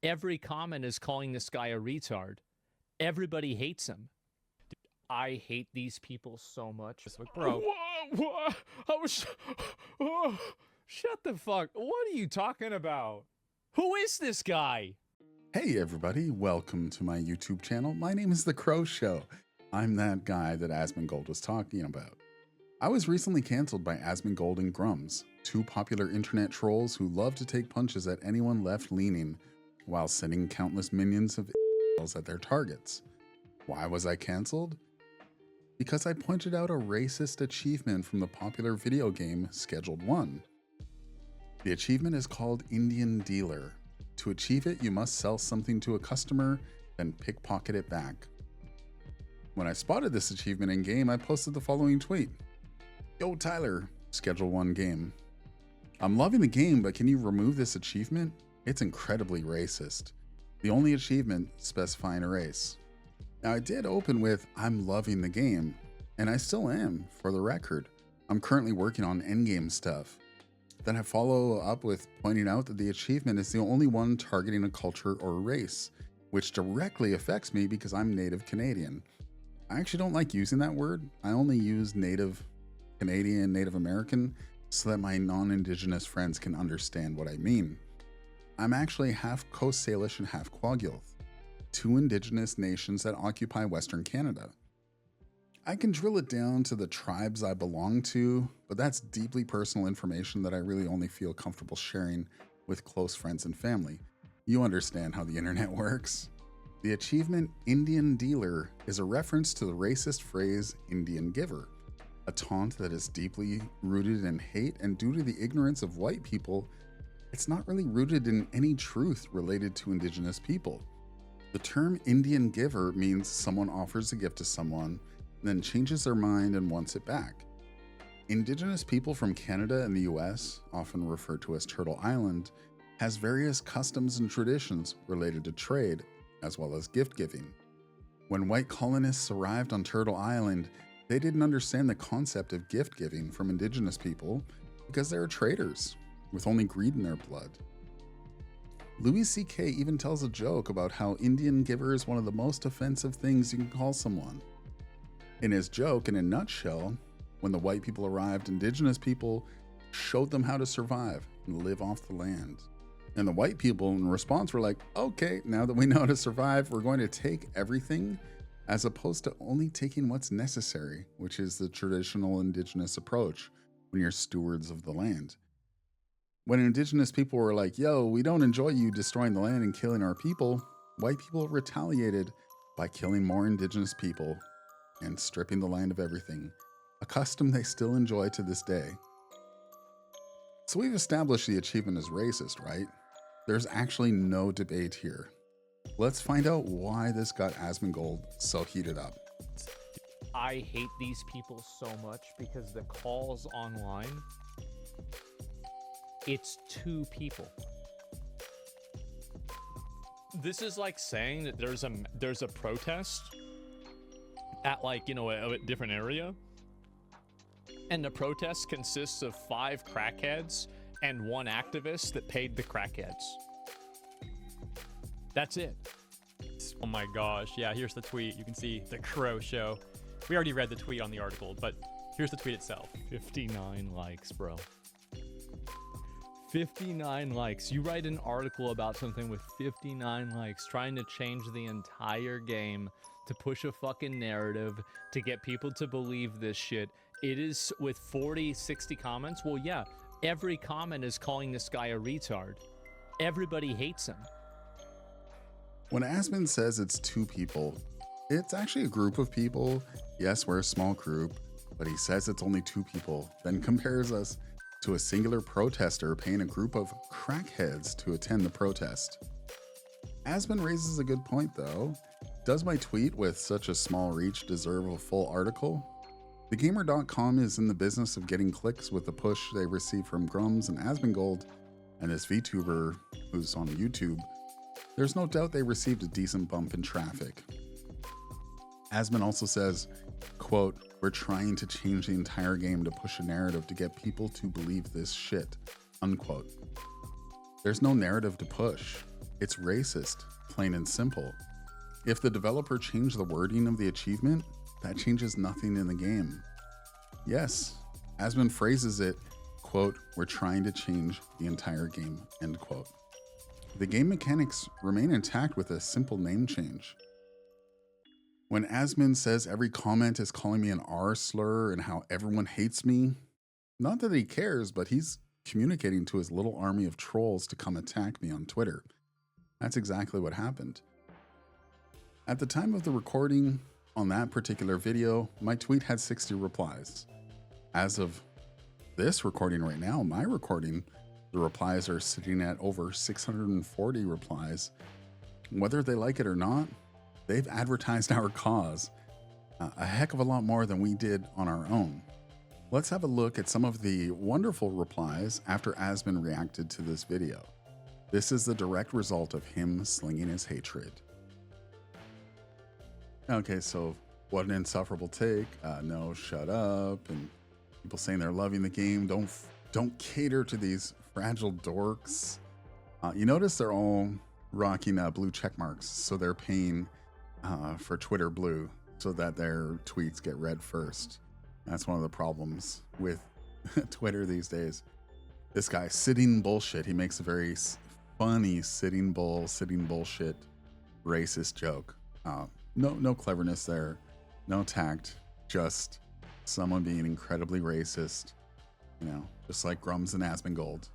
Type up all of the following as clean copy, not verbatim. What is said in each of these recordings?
Every comment is calling this guy a retard. Everybody hates him. I hate these people so much. Bro. What? Oh, shut the fuck. What are you talking about? Who is this guy? Hey everybody, welcome to my YouTube channel. My name is The Crow Show. I'm that guy that Asmongold was talking about. I was recently canceled by Asmongold and Grums, two popular internet trolls who love to take punches at anyone left-leaning while sending countless minions of at their targets. Why was I canceled? Because I pointed out a racist achievement from the popular video game Scheduled 1. The achievement is called Indian Dealer. To achieve it, you must sell something to a customer, then pickpocket it back. When I spotted this achievement in game, I posted the following tweet. Yo Tyler, Schedule 1 game. I'm loving the game, but can you remove this achievement? It's incredibly racist. The only achievement specifying a race. Now I did open with, I'm loving the game, and I still am, for the record. I'm currently working on endgame stuff. Then I follow up with pointing out that the achievement is the only one targeting a culture or race, which directly affects me because I'm Native Canadian. I actually don't like using that word. I only use Native Canadian, Native American, so that my non-Indigenous friends can understand what I mean. I'm actually half Coast Salish and half Kwagilth, two Indigenous nations that occupy Western Canada. I can drill it down to the tribes I belong to, but that's deeply personal information that I really only feel comfortable sharing with close friends and family. You understand how the internet works. The achievement Indian Dealer is a reference to the racist phrase Indian Giver, a taunt that is deeply rooted in hate, and due to the ignorance of white people, it's not really rooted in any truth related to Indigenous people. The term Indian Giver means someone offers a gift to someone, then changes their mind and wants it back. Indigenous people from Canada and the US, often referred to as Turtle Island, has various customs and traditions related to trade, as well as gift giving. When white colonists arrived on Turtle Island, they didn't understand the concept of gift giving from Indigenous people because they were traders, with only greed in their blood. Louis C.K. even tells a joke about how Indian Giver is one of the most offensive things you can call someone. In his joke, in a nutshell, when the white people arrived, Indigenous people showed them how to survive and live off the land. And the white people in response were like, okay, now that we know how to survive, we're going to take everything, as opposed to only taking what's necessary, which is the traditional Indigenous approach when you're stewards of the land. When Indigenous people were like, yo, we don't enjoy you destroying the land and killing our people, white people retaliated by killing more Indigenous people and stripping the land of everything, a custom they still enjoy to this day. So we've established the achievement is racist, right? There's actually no debate here. Let's find out why this got Asmongold so heated up. I hate these people so much because the calls online, it's two people. This is like saying that there's a protest at a different area, and the protest consists of 5 crackheads and 1 activist that paid the crackheads. That's it. Oh my gosh. Yeah, here's the tweet. You can see The Crow Show. We already read the tweet on the article, but here's the tweet itself. 59 likes, bro. 59 likes. You write an article about something with 59 likes, trying to change the entire game, to push a fucking narrative, to get people to believe this shit. It is with 40, 60 comments. Well, yeah, every comment is calling this guy a retard. Everybody hates him. When Asmon says it's two people, it's actually a group of people. Yes, we're a small group, but he says it's only 2 people, then compares us to a singular protester paying a group of crackheads to attend the protest. Asmon raises a good point though. Does my tweet with such a small reach deserve a full article? TheGamer.com is in the business of getting clicks with the push they receive from Grums and Asmongold, and this VTuber who's on YouTube. There's no doubt they received a decent bump in traffic. Asmon also says, quote, we're trying to change the entire game to push a narrative to get people to believe this shit, unquote. There's no narrative to push. It's racist, plain and simple. If the developer changed the wording of the achievement, that changes nothing in the game. Yes, Asmon phrases it, quote, "We're trying to change the entire game," end quote. The game mechanics remain intact with a simple name change. When Asmon says every comment is calling me an R slur and how everyone hates me, not that he cares, but he's communicating to his little army of trolls to come attack me on Twitter. That's exactly what happened. At the time of the recording on that particular video, my tweet had 60 replies. As of this recording right now, my recording, the replies are sitting at over 640 replies. Whether they like it or not, they've advertised our cause a heck of a lot more than we did on our own. Let's have a look at some of the wonderful replies after Asmon reacted to this video. This is the direct result of him slinging his hatred. Okay, so what an insufferable take. No, shut up. And people saying they're loving the game. Don't cater to these fragile dorks. You notice they're all rocking blue check marks, so they're paying for Twitter Blue so that their tweets get read first. That's one of the problems with Twitter these days. This guy, sitting bullshit. He makes a very funny sitting bullshit racist joke. No cleverness there, no tact, just someone being incredibly racist, just like Grums and Asmongold.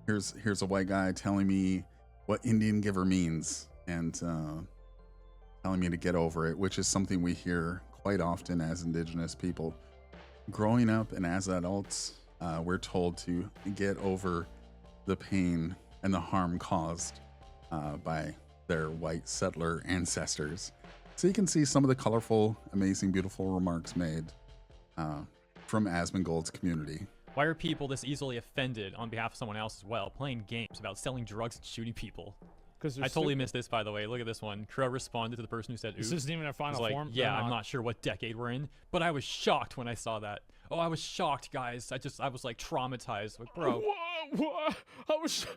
Here's a white guy telling me what Indian giver means and telling me to get over it, which is something we hear quite often as Indigenous people. Growing up and as adults, we're told to get over the pain and the harm caused by their white settler ancestors. So you can see some of the colorful, amazing, beautiful remarks made from Asmongold's community. Why are people this easily offended on behalf of someone else as well, playing games about selling drugs and shooting people? I totally missed this, by the way. Look at this one. Crow responded to the person who said, "Oops." This isn't even a final form. Yeah, I'm not sure what decade we're in, but I was shocked when I saw that. Oh, I was shocked, guys. I was like traumatized. Like, bro. What? I was.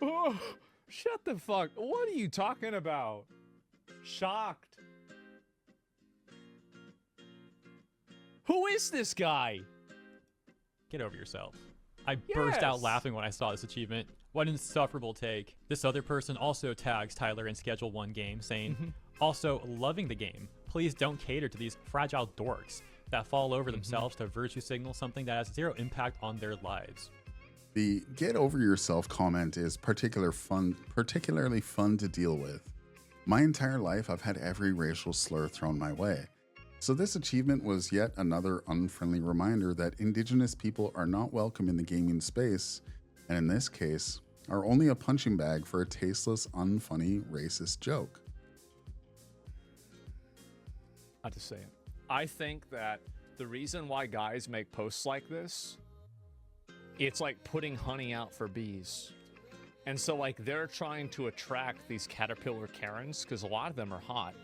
Oh, shut the fuck. What are you talking about? Shocked. Who is this guy? Get over yourself. I burst out laughing when I saw this achievement. What an insufferable take. This other person also tags Tyler in Schedule 1 game, saying, also loving the game. Please don't cater to these fragile dorks that fall over themselves to virtue signal something that has zero impact on their lives. The get over yourself comment is particularly fun to deal with. My entire life, I've had every racial slur thrown my way. So this achievement was yet another unfriendly reminder that Indigenous people are not welcome in the gaming space, and in this case, are only a punching bag for a tasteless, unfunny, racist joke. I have to say it. I think that the reason why guys make posts like this, it's like putting honey out for bees. And so like they're trying to attract these caterpillar Karens because a lot of them are hot.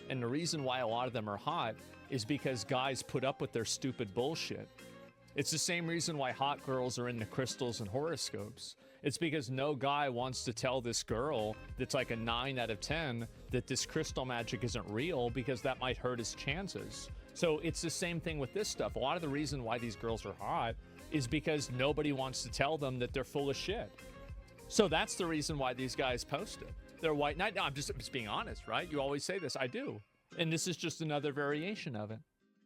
And the reason why a lot of them are hot is because guys put up with their stupid bullshit. It's the same reason why hot girls are into crystals and horoscopes. It's because no guy wants to tell this girl that's like a 9 out of 10 that this crystal magic isn't real because that might hurt his chances. So it's the same thing with this stuff. A lot of the reason why these girls are hot is because nobody wants to tell them that they're full of shit. So that's the reason why these guys post it. They're white knight. No, I'm just being honest, right? You always say this. I do. And this is just another variation of it.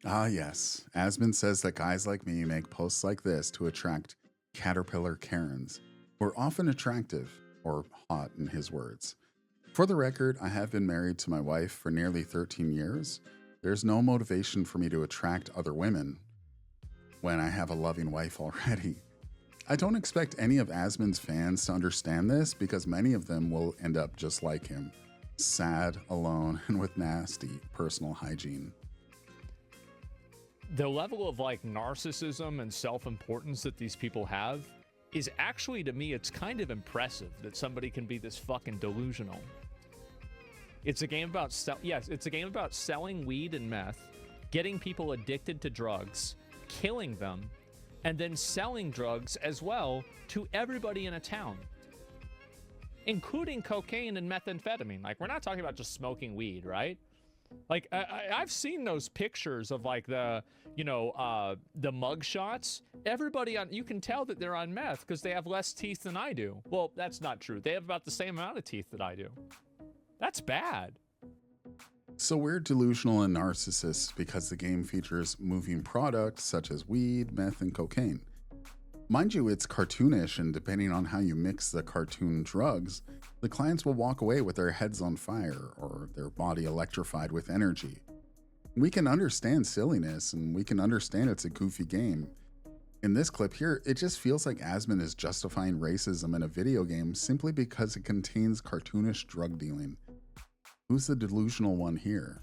Ah, yes. Asmon says that guys like me make posts like this to attract caterpillar Karens, who are often attractive, or hot in his words. For the record, I have been married to my wife for nearly 13 years. There's no motivation for me to attract other women when I have a loving wife already. I don't expect any of Asmon's fans to understand this because many of them will end up just like him, sad, alone, and with nasty personal hygiene. The level of like narcissism and self-importance that these people have is actually, to me, it's kind of impressive that somebody can be this fucking delusional. It's a game about it's a game about selling weed and meth, getting people addicted to drugs, killing them, and then selling drugs as well to everybody in a town. including cocaine and methamphetamine. Like, we're not talking about just smoking weed, right? Like, I've seen those pictures of, like, the mug shots. Everybody you can tell that they're on meth because they have less teeth than I do. Well, that's not true. They have about the same amount of teeth that I do. That's bad. So we're delusional and narcissists because the game features moving products such as weed, meth, and cocaine. Mind you, it's cartoonish, and depending on how you mix the cartoon drugs, the clients will walk away with their heads on fire or their body electrified with energy. We can understand silliness, and we can understand it's a goofy game. In this clip here, it just feels like Asmon is justifying racism in a video game simply because it contains cartoonish drug dealing. Who's the delusional one here?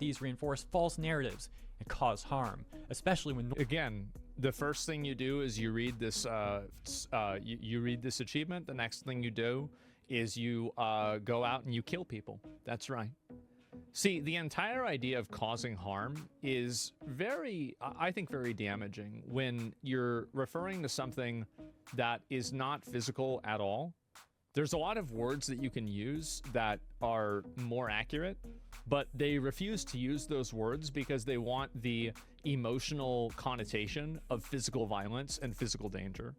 These reinforce false narratives and cause harm, especially when... Again, the first thing you do is you read this you read this achievement. The next thing you do is you go out and you kill people. That's right. See, the entire idea of causing harm is I think very damaging when you're referring to something that is not physical at all. There's a lot of words that you can use that are more accurate, but they refuse to use those words because they want the emotional connotation of physical violence and physical danger.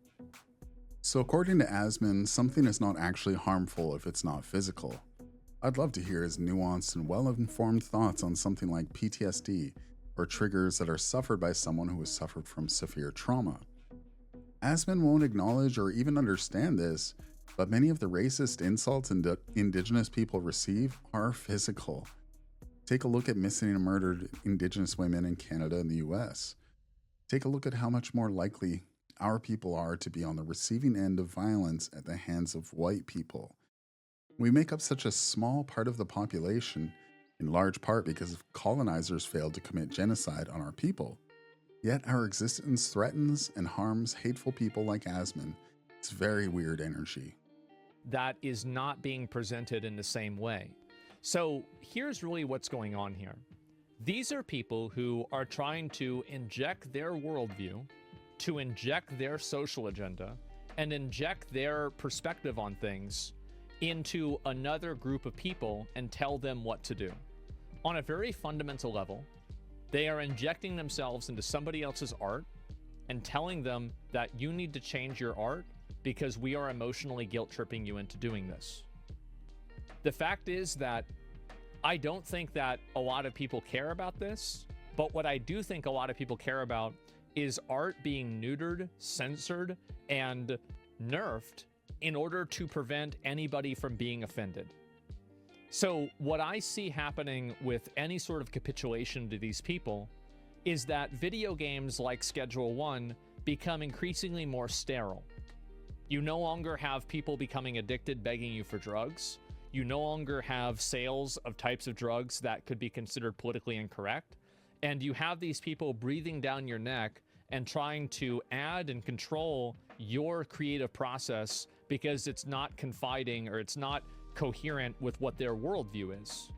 So according to Asmon, something is not actually harmful if it's not physical. I'd love to hear his nuanced and well-informed thoughts on something like PTSD or triggers that are suffered by someone who has suffered from severe trauma. Asmon won't acknowledge or even understand this, but many of the racist insults Indigenous people receive are physical. Take a look at missing and murdered Indigenous women in Canada and the US. Take a look at how much more likely our people are to be on the receiving end of violence at the hands of white people. We make up such a small part of the population, in large part because colonizers failed to commit genocide on our people. Yet our existence threatens and harms hateful people like Asmon. It's very weird energy. That is not being presented in the same way. So here's really what's going on here. These are people who are trying to inject their worldview, to inject their social agenda, and inject their perspective on things into another group of people and tell them what to do. On a very fundamental level, they are injecting themselves into somebody else's art and telling them that you need to change your art because we are emotionally guilt-tripping you into doing this. The fact is that I don't think that a lot of people care about this, but what I do think a lot of people care about is art being neutered, censored, and nerfed in order to prevent anybody from being offended. So what I see happening with any sort of capitulation to these people is that video games like Schedule 1 become increasingly more sterile. You no longer have people becoming addicted begging you for drugs. You no longer have sales of types of drugs that could be considered politically incorrect. And you have these people breathing down your neck and trying to add and control your creative process because it's not confiding or it's not coherent with what their worldview is.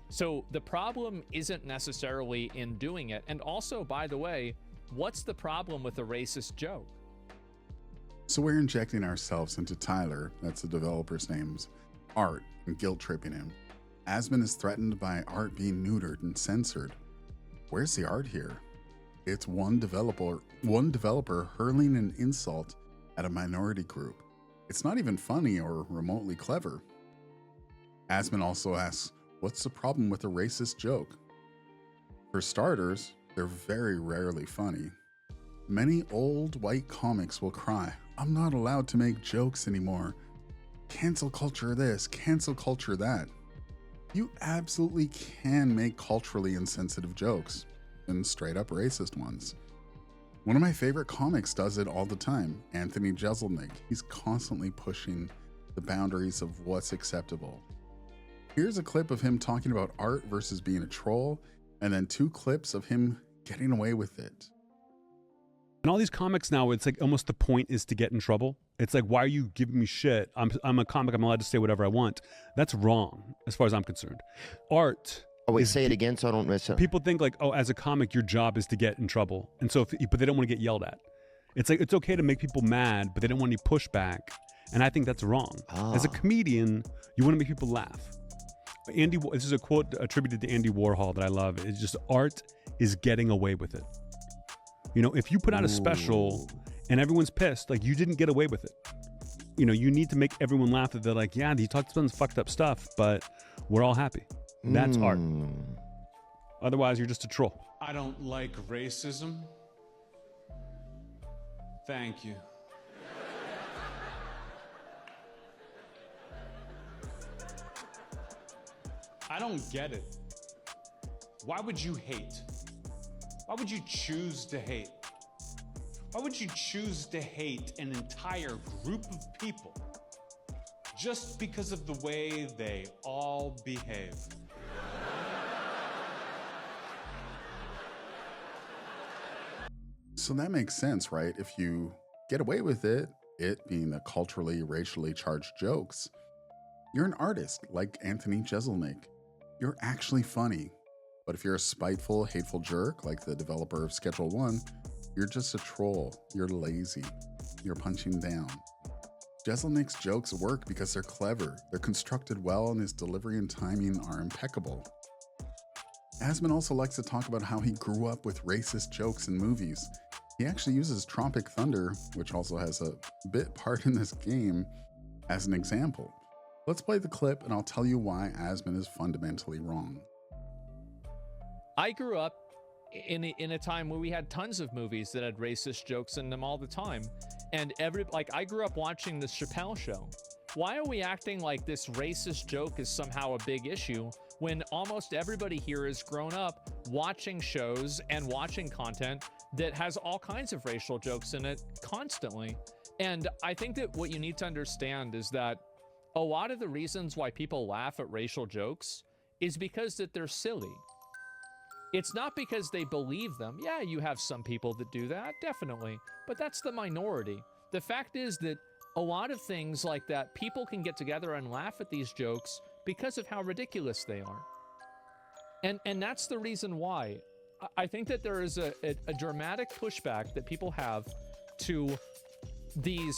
So the problem isn't necessarily in doing it. And also, by the way, what's the problem with a racist joke? So we're injecting ourselves into Tyler, that's the developer's name's, art and guilt-tripping him. Asmon is threatened by art being neutered and censored. Where's the art here? It's one developer hurling an insult at a minority group. It's not even funny or remotely clever. Asmon also asks, what's the problem with a racist joke? For starters, they're very rarely funny. Many old white comics will cry, I'm not allowed to make jokes anymore. Cancel culture this, cancel culture that. You absolutely can make culturally insensitive jokes, and straight up racist ones. One of my favorite comics does it all the time, Anthony Jeselnik. He's constantly pushing the boundaries of what's acceptable. Here's a clip of him talking about art versus being a troll, and then 2 clips of him getting away with it. In all these comics now, it's like almost the point is to get in trouble. It's like, why are you giving me shit? I'm a comic. I'm allowed to say whatever I want. That's wrong, as far as I'm concerned. Art. Oh wait, say it again so I don't miss it. People think like, oh, as a comic, your job is to get in trouble, and so, but they don't want to get yelled at. It's like it's okay to make people mad, but they don't want any pushback. And I think that's wrong. As a comedian, you want to make people laugh. This is a quote attributed to Andy Warhol that I love. It's just, art is getting away with it. You know, if you put out a special and everyone's pissed, like, you didn't get away with it. You know, you need to make everyone laugh that they're like, yeah, he talked some fucked up stuff, but we're all happy. That's art. Otherwise, you're just a troll. I don't like racism. Thank you. I don't get it. Why would you hate? Why would you choose to hate? Why would you choose to hate an entire group of people just because of the way they all behave? So that makes sense, right? If you get away with it being the culturally, racially charged jokes, you're an artist like Anthony Jeselnik. You're actually funny. But if you're a spiteful, hateful jerk like the developer of Schedule 1, you're just a troll. You're lazy. You're punching down. Jeselnik's jokes work because they're clever, they're constructed well, and his delivery and timing are impeccable. Asmon also likes to talk about how he grew up with racist jokes in movies. He actually uses Tropic Thunder, which also has a bit part in this game, as an example. Let's play the clip and I'll tell you why Asmon is fundamentally wrong. I grew up in a time where we had tons of movies that had racist jokes in them all the time. And I grew up watching the Chappelle Show. Why are we acting like this racist joke is somehow a big issue when almost everybody here has grown up watching shows and watching content that has all kinds of racial jokes in it constantly? And I think that what you need to understand is that a lot of the reasons why people laugh at racial jokes is because that they're silly. It's not because they believe them. Yeah, you have some people that do that, definitely, but that's the minority. The fact is that a lot of things like that, people can get together and laugh at these jokes because of how ridiculous they are. And that's the reason why. I think that there is a dramatic pushback that people have to these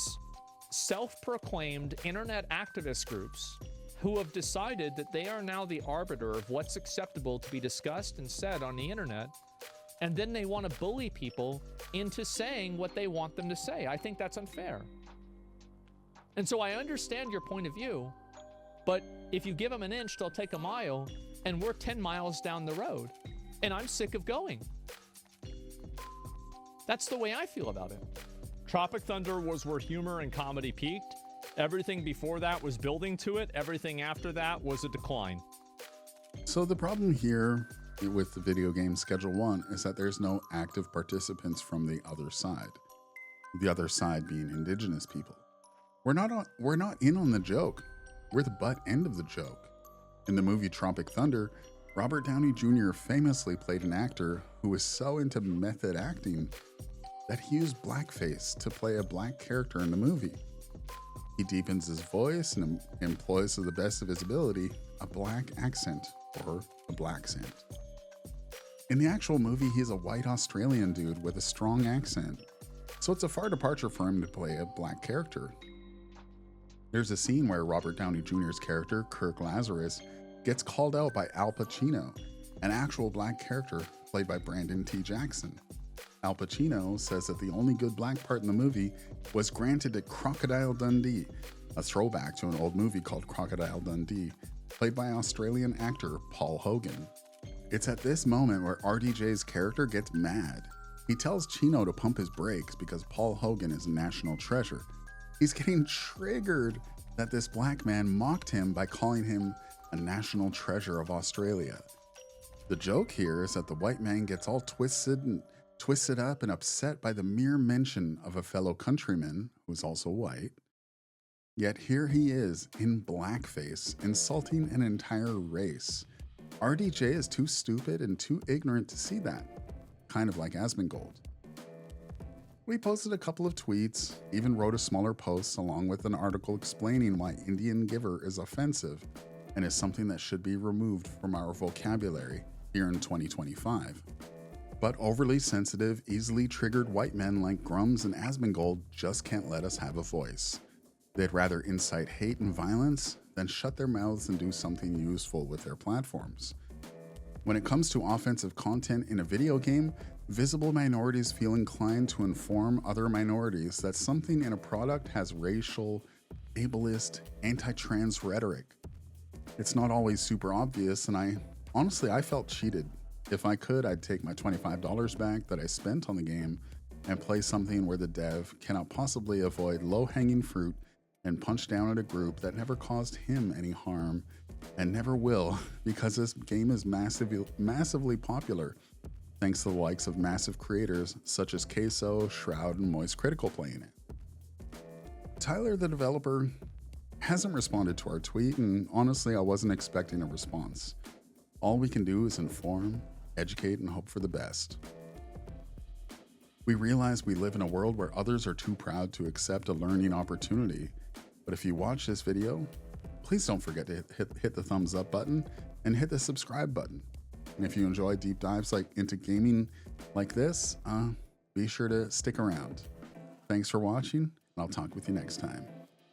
self-proclaimed internet activist groups who have decided that they are now the arbiter of what's acceptable to be discussed and said on the internet, and then they want to bully people into saying what they want them to say. I think that's unfair. And so I understand your point of view, but if you give them an inch, they'll take a mile, and we're 10 miles down the road, and I'm sick of going. That's the way I feel about it. Tropic Thunder was where humor and comedy peaked. Everything before that was building to it. Everything after that was a decline. So the problem here with the video game Schedule 1 is that there's no active participants from the other side. The other side being indigenous people. We're not in on the joke. We're the butt end of the joke. In the movie Tropic Thunder, Robert Downey Jr. famously played an actor who was so into method acting that he used blackface to play a black character in the movie. He deepens his voice and employs to the best of his ability a black accent, or a blaccent. In the actual movie, he's a white Australian dude with a strong accent, so it's a far departure for him to play a black character. There's a scene where Robert Downey Jr.'s character, Kirk Lazarus, gets called out by Al Pacino, an actual black character played by Brandon T. Jackson. Al Pacino says that the only good black part in the movie was granted to Crocodile Dundee, a throwback to an old movie called Crocodile Dundee, played by Australian actor Paul Hogan. It's at this moment where RDJ's character gets mad. He tells Chino to pump his brakes because Paul Hogan is a national treasure. He's getting triggered that this black man mocked him by calling him a national treasure of Australia. The joke here is that the white man gets all twisted up and upset by the mere mention of a fellow countryman who's also white. Yet here he is in blackface, insulting an entire race. RDJ is too stupid and too ignorant to see that, kind of like Asmongold. We posted a couple of tweets, even wrote a smaller post along with an article explaining why Indian giver is offensive and is something that should be removed from our vocabulary here in 2025. But overly sensitive, easily triggered white men like Grums and Asmongold just can't let us have a voice. They'd rather incite hate and violence than shut their mouths and do something useful with their platforms. When it comes to offensive content in a video game, visible minorities feel inclined to inform other minorities that something in a product has racial, ableist, anti-trans rhetoric. It's not always super obvious, and I felt cheated. If I could, I'd take my $25 back that I spent on the game and play something where the dev cannot possibly avoid low-hanging fruit and punch down at a group that never caused him any harm and never will, because this game is massively popular thanks to the likes of massive creators such as Queso, Shroud, and Moist Critical playing it. Tyler, the developer, hasn't responded to our tweet, and honestly, I wasn't expecting a response. All we can do is inform, educate, and hope for the best. We realize we live in a world where others are too proud to accept a learning opportunity, but if you watch this video, please don't forget to hit the thumbs up button and hit the subscribe button. And if you enjoy deep dives into gaming like this, be sure to stick around. Thanks for watching, and I'll talk with you next time.